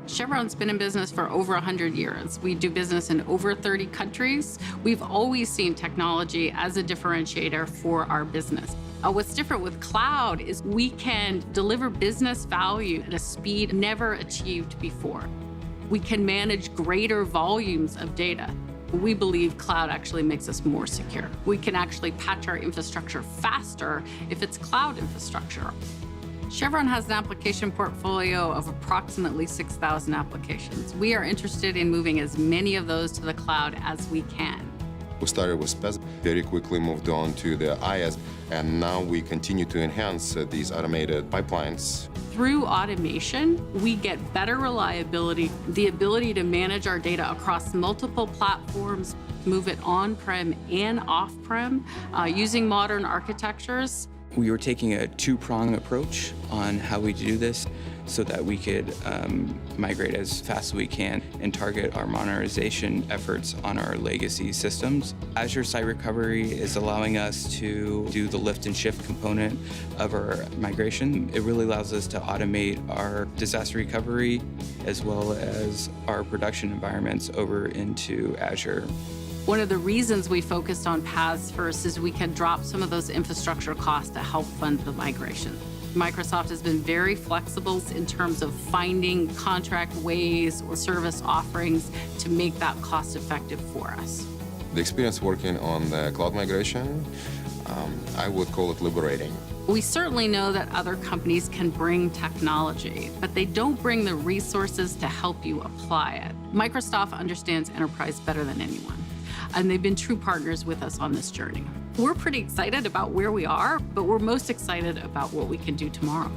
Chevron's been in business for over 100 years. We do business in over 30 countries. We've always seen technology as a differentiator for our business. What's different with cloud is we can deliver business value at a speed never achieved before. We can manage greater volumes of data. We believe cloud actually makes us more secure. We can actually patch our infrastructure faster if it's cloud infrastructure. Chevron has an application portfolio of approximately 6,000 applications. We are interested in moving as many of those to the cloud as we can. We started with SPES, very quickly moved on to the IaaS, and now we continue to enhance these automated pipelines. Through automation, we get better reliability, the ability to manage our data across multiple platforms, move it on-prem and off-prem, using modern architectures. We were taking a two-prong approach on how we do this so that we could migrate as fast as we can and target our modernization efforts on our legacy systems. Azure Site Recovery is allowing us to do the lift and shift component of our migration. It really allows us to automate our disaster recovery as well as our production environments over into Azure. One of the reasons we focused on PaaS first is we can drop some of those infrastructure costs to help fund the migration. Microsoft has been very flexible in terms of finding contract ways or service offerings to make that cost effective for us. The experience working on the cloud migration, I would call it liberating. We certainly know that other companies can bring technology, but they don't bring the resources to help you apply it. Microsoft understands enterprise better than anyone, and they've been true partners with us on this journey. We're pretty excited about where we are, but we're most excited about what we can do tomorrow.